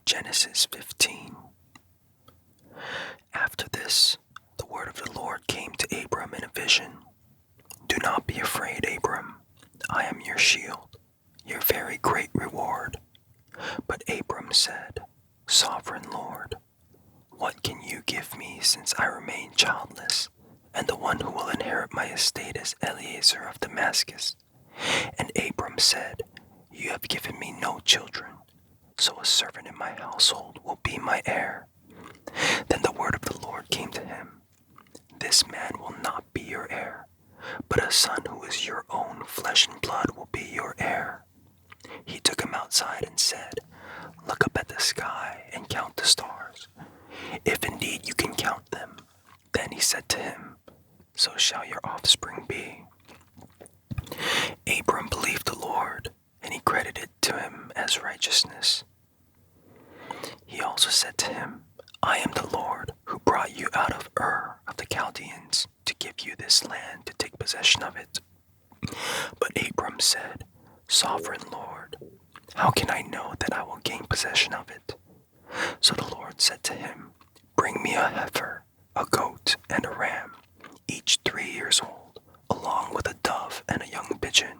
Genesis 15. After this, the word of the Lord came to Abram in a vision. Do not be afraid, Abram. I am your shield, your very great reward. But Abram said, Sovereign Lord, what can you give me since I remain childless, and the one who will inherit my estate is Eliezer of Damascus? And Abram said, You have given me no children, so a servant in my household will be my heir. Then the word of the Lord came to him. This man will not be your heir, but a son who is your own flesh and blood will be your heir. He took him outside and said, Look up at the sky and count the stars, if indeed you can count them. Then he said to him, So shall your offspring be. Abram believed the Lord, and he credited it to him as righteousness. He also said to him, I am the Lord who brought you out of Ur of the Chaldeans to give you this land to take possession of it. But Abram said, Sovereign Lord, how can I know that I will gain possession of it? So the Lord said to him, Bring me a heifer, a goat, and a ram, each 3 years old, along with a dove and a young pigeon.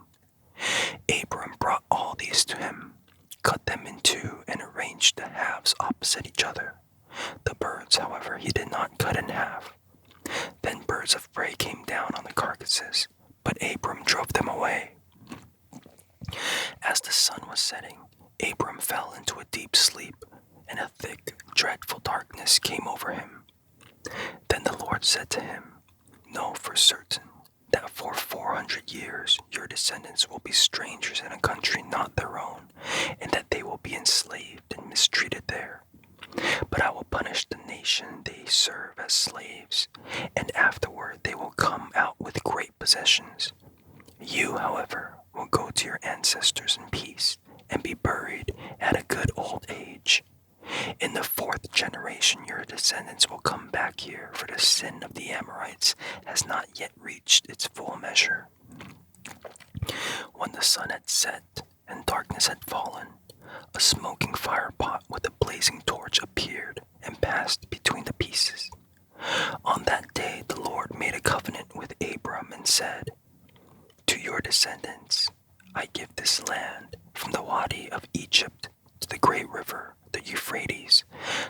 Abram brought all these to him, cut them in two, and arranged the halves opposite each other. The birds, however, he did not cut in half. Then birds of prey came down on the carcasses, but Abram drove them away. As the sun was setting, Abram fell into a deep sleep, and a thick, dreadful darkness came over him. Then the Lord said to him, Know for certain that for 400 years your descendants will be strangers in a country not their own, and that they will be enslaved and mistreated there. But I will punish the nation they serve as slaves, and afterward they will come out with great possessions. You, however, will go to your ancestors in peace and be buried at a good old age. In the 4th generation your descendants will come back here, for the sin of the Amorites has not yet reached its full measure. When the sun had set and darkness had fallen, a smoking firepot with a blazing torch appeared and passed between the pieces. On that day the Lord made a covenant with Abram and said, To your descendants I give this land, from the Wadi of Egypt to the great river, the Euphrates,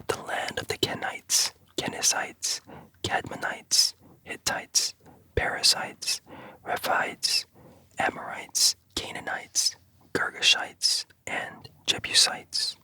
the land of the Kenites, Kenizzites, Cadmonites, Hittites, Perizzites, Rephaites, Amorites, Canaanites, Girgashites, and Jebusites.